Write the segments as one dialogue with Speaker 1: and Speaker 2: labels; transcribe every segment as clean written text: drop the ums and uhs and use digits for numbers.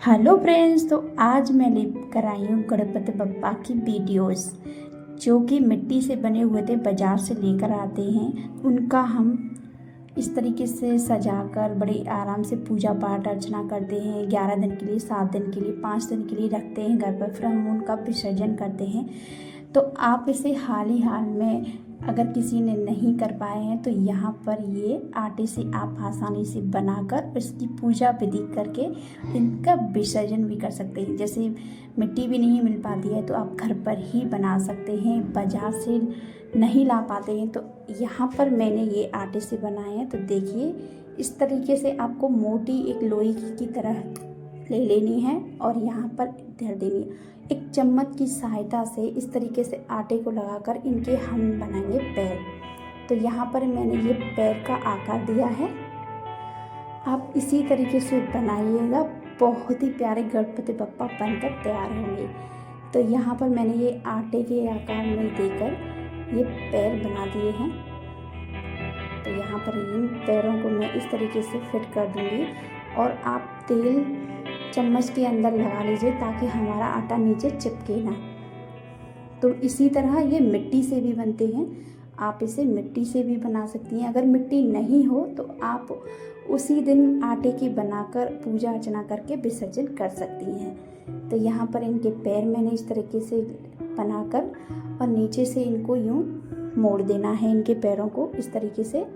Speaker 1: Hello friends, तो आज मैं लेकर आई हूँ गणपति बप्पा की वीडियोस जो कि मिट्टी से बने हुए थे, बाज़ार से लेकर आते हैं। उनका हम इस तरीके से सजाकर बड़े आराम से पूजा पाठ अर्चना करते हैं। 11 दिन के लिए, 7 दिन के लिए, 5 दिन के लिए रखते हैं घर पर, फिर हम उनका विसर्जन करते हैं। तो आप इसे हाल ही हाल में अगर किसी ने नहीं कर पाए हैं तो यहाँ पर ये आटे से आप आसानी से बनाकर इसकी पूजा विधि करके इनका विसर्जन भी कर सकते हैं। जैसे मिट्टी भी नहीं मिल पाती है तो आप घर पर ही बना सकते हैं, बाज़ार से नहीं ला पाते हैं तो यहाँ पर मैंने ये आटे से बनाए हैं। तो देखिए, इस तरीके से आपको मोटी एक लोई की तरह ले लेनी है और यहाँ पर धर देनी है। एक चम्मच की सहायता से इस तरीके से आटे को लगाकर इनके हम बनाएंगे पैर। तो यहाँ पर मैंने ये पैर का आकार दिया है। आप इसी तरीके से बनाइएगा, बहुत ही प्यारे गणपति बप्पा बनकर तैयार होंगे। तो यहाँ पर मैंने ये आटे के आकार में देकर ये पैर बना दिए हैं। तो यहाँ पर इन पैरों को मैं इस तरीके से फिट कर दूँगी और आप तेल चम्मच के अंदर लगा लीजिए ताकि हमारा आटा नीचे चिपके ना। तो इसी तरह ये मिट्टी से भी बनते हैं, आप इसे मिट्टी से भी बना सकती हैं। अगर मिट्टी नहीं हो तो आप उसी दिन आटे की बनाकर पूजा अर्चना करके विसर्जन कर सकती हैं। तो यहाँ पर इनके पैर मैंने इस तरीके से बनाकर और नीचे से इनको यूँ मोड़ देना है, इनके पैरों को इस तरीके से।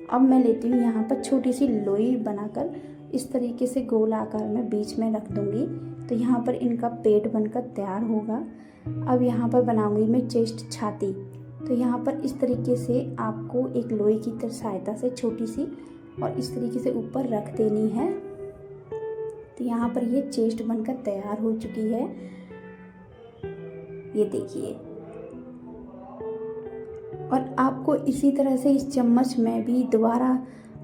Speaker 1: अब मैं लेती हूँ यहाँ पर छोटी सी लोई बनाकर इस तरीके से गोल आकार में बीच में रख दूँगी। तो यहाँ पर इनका पेट बनकर तैयार होगा। अब यहाँ पर बनाऊँगी मैं चेस्ट, छाती। तो यहाँ पर इस तरीके से आपको एक लोई की सहायता से छोटी सी और इस तरीके से ऊपर रख देनी है। तो यहाँ पर ये चेस्ट बनकर तैयार हो चुकी है, ये देखिए। और आपको इसी तरह से इस चम्मच में भी दोबारा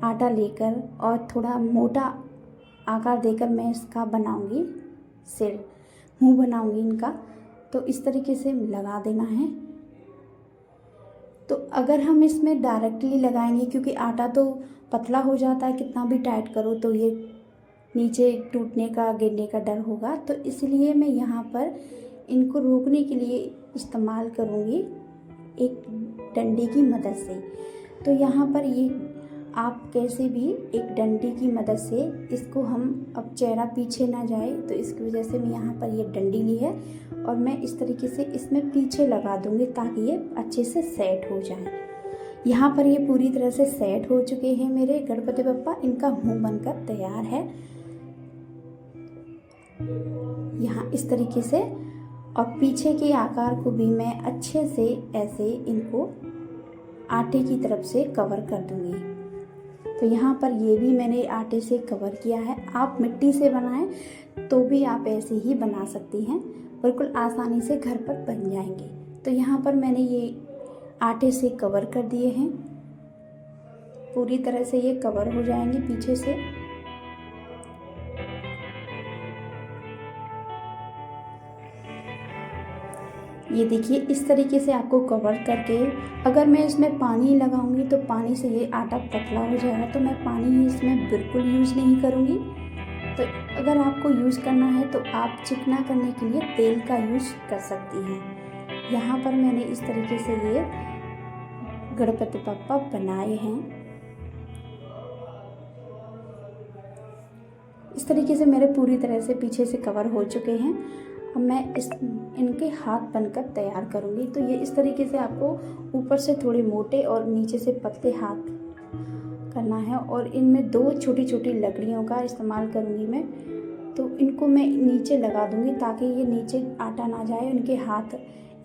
Speaker 1: आटा लेकर और थोड़ा मोटा आकार देकर मैं इसका बनाऊंगी सिर, मुंह बनाऊंगी इनका। तो इस तरीके से लगा देना है। तो अगर हम इसमें डायरेक्टली लगाएंगे, क्योंकि आटा तो पतला हो जाता है, कितना भी टाइट करो तो ये नीचे टूटने का, गिरने का डर होगा। तो इसलिए मैं यहाँ पर इनको रोकने के लिए इस्तेमाल करूँगी एक डंडे की मदद से। तो यहाँ पर ये आप कैसे भी एक डंडी की मदद से इसको हम, अब चेहरा पीछे ना जाए तो इसकी वजह से मैं यहाँ पर ये डंडी ली है और मैं इस तरीके से इसमें पीछे लगा दूँगी ताकि ये अच्छे से सेट हो जाए। यहाँ पर ये पूरी तरह से सेट हो चुके हैं मेरे गणपति बप्पा। इनका मुंह बनकर तैयार है यहाँ इस तरीके से। और पीछे के आकार को भी मैं अच्छे से ऐसे इनको आटे की तरफ से कवर कर दूँगी। तो यहाँ पर ये भी मैंने आटे से कवर किया है। आप मिट्टी से बनाएं तो भी आप ऐसे ही बना सकती हैं, बिल्कुल आसानी से घर पर बन जाएंगे। तो यहाँ पर मैंने ये आटे से कवर कर दिए हैं, पूरी तरह से ये कवर हो जाएंगे पीछे से। ये देखिए, इस तरीके से आपको कवर करके, अगर मैं इसमें पानी लगाऊंगी तो पानी से ये आटा पतला हो जाएगा, तो मैं पानी इसमें बिल्कुल यूज़ नहीं करूंगी। तो अगर आपको यूज़ करना है तो आप चिकना करने के लिए तेल का यूज़ कर सकती हैं। यहाँ पर मैंने इस तरीके से ये गणपति बप्पा बनाए हैं। इस तरीके से मेरे पूरी तरह से पीछे से कवर हो चुके हैं। अब मैं इनके हाथ बनकर तैयार करूँगी। तो ये इस तरीके से आपको ऊपर से थोड़े मोटे और नीचे से पतले हाथ करना है। और इनमें 2 छोटी छोटी लकड़ियों का इस्तेमाल करूँगी मैं। तो इनको मैं नीचे लगा दूँगी ताकि ये नीचे आटा ना जाए। इनके हाथ,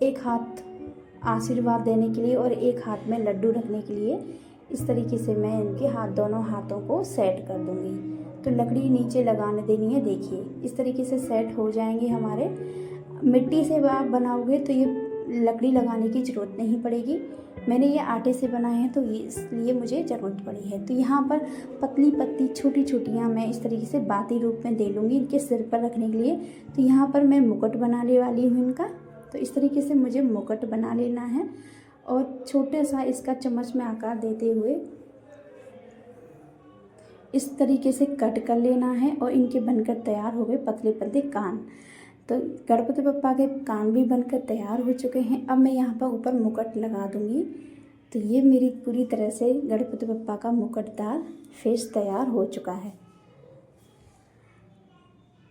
Speaker 1: एक हाथ आशीर्वाद देने के लिए और एक हाथ में लड्डू रखने के लिए, इस तरीके से मैं इनके हाथ, दोनों हाथों को सेट कर दूँगी। तो लकड़ी नीचे लगाने देनी है। देखिए, इस तरीके से सेट हो जाएंगे हमारे। मिट्टी से आप बनाओगे तो ये लकड़ी लगाने की ज़रूरत नहीं पड़ेगी। मैंने ये आटे से बनाए हैं तो ये इसलिए मुझे ज़रूरत पड़ी है। तो यहाँ पर पतली पतली छोटी छोटियाँ मैं इस तरीके से बाती रूप में दे लूँगी इनके सिर पर रखने के लिए। तो यहाँ पर मैं मुकुट बनाने वाली हूँ इनका। तो इस तरीके से मुझे मुकुट बना लेना है और छोटा सा इसका चम्मच में आकार देते हुए इस तरीके से कट कर लेना है और इनके बनकर तैयार हो गए पतले पतले कान। तो गणपति बप्पा के कान भी बनकर तैयार हो चुके हैं। अब मैं यहाँ पर ऊपर मुकुट लगा दूँगी। तो ये मेरी पूरी तरह से गणपति बप्पा का मुकुटदार फेस तैयार हो चुका है।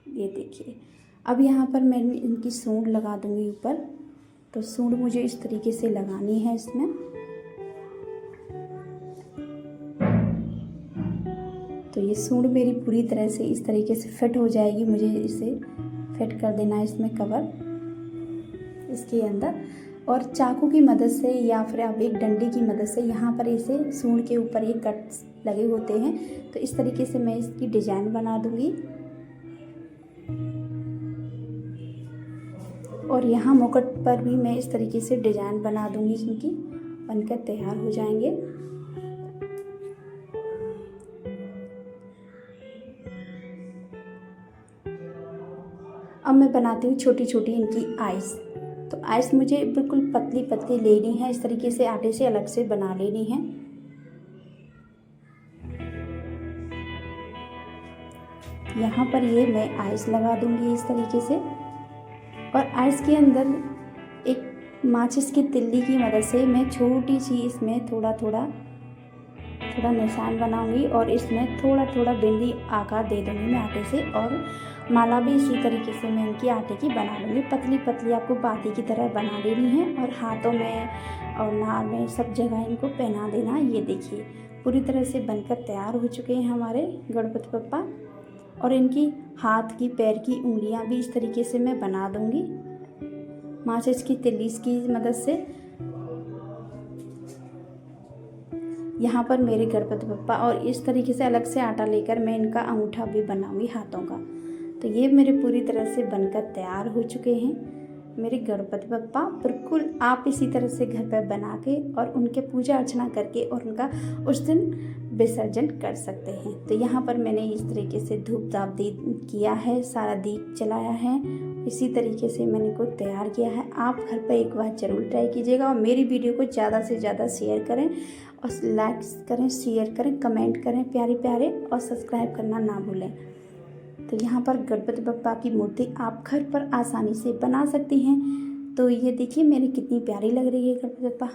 Speaker 1: ये देखिए, अब यहाँ पर मैं इनकी सूंड लगा दूँगी ऊपर। तो सूंड मुझे इस तरीके से लगानी है इसमें। तो ये सूंड मेरी पूरी तरह से इस तरीके से फिट हो जाएगी। मुझे इसे फिट कर देना है इसमें कवर इसके अंदर, और चाकू की मदद से या फिर आप एक डंडे की मदद से यहाँ पर इसे सूंड के ऊपर ये कट्स लगे होते हैं, तो इस तरीके से मैं इसकी डिजाइन बना दूँगी। और यहाँ मुकुट पर भी मैं इस तरीके से डिजाइन बना दूँगी, क्योंकि बनकर तैयार हो जाएंगे। अब मैं बनाती हूँ छोटी छोटी इनकी आइस। तो आइस मुझे बिल्कुल पतली पतली लेनी है, इस तरीके से आटे से अलग से बना लेनी है। यहाँ पर ये मैं आइस लगा दूँगी इस तरीके से, और आइस के अंदर एक माचिस की तिल्ली की मदद से मैं छोटी सी इसमें थोड़ा थोड़ा निशान बनाऊंगी और इसमें थोड़ा थोड़ा बिंदी आकार दे दूंगी मैं आटे से। और माला भी इसी तरीके से मैं इनकी आटे की बना लूँगी। पतली पतली आपको बाती की तरह बना लेनी है और हाथों में और नार में सब जगह इनको पहना देना। ये देखिए पूरी तरह से बनकर तैयार हो चुके हैं हमारे गणपति बप्पा। और इनकी हाथ की पैर की उंगलियां भी इस तरीके से मैं बना दूंगी माचिस की तिल्ली की मदद से। यहाँ पर मेरे गणपति बप्पा, और इस तरीके से अलग से आटा लेकर मैं इनका अंगूठा भी बनाऊंगी हाथों का। तो ये मेरे पूरी तरह से बनकर तैयार हो चुके हैं मेरे गणपति बप्पा। बिल्कुल आप इसी तरह से घर पर बना के और उनके पूजा अर्चना करके और उनका उस दिन विसर्जन कर सकते हैं। तो यहाँ पर मैंने इस तरीके से धूप दाप किया है, सारा दीप जलाया है, इसी तरीके से मैंने इनको तैयार किया है। आप घर पर एक बार ज़रूर ट्राई कीजिएगा और मेरी वीडियो को ज़्यादा से ज़्यादा शेयर करें और लाइक करें, शेयर करें, कमेंट करें प्यारे प्यारे, और सब्सक्राइब करना ना भूलें। तो यहाँ पर गणपति बप्पा की मूर्ति आप घर पर आसानी से बना सकती हैं। तो ये देखिए मेरी कितनी प्यारी लग रही है गणपति बप्पा।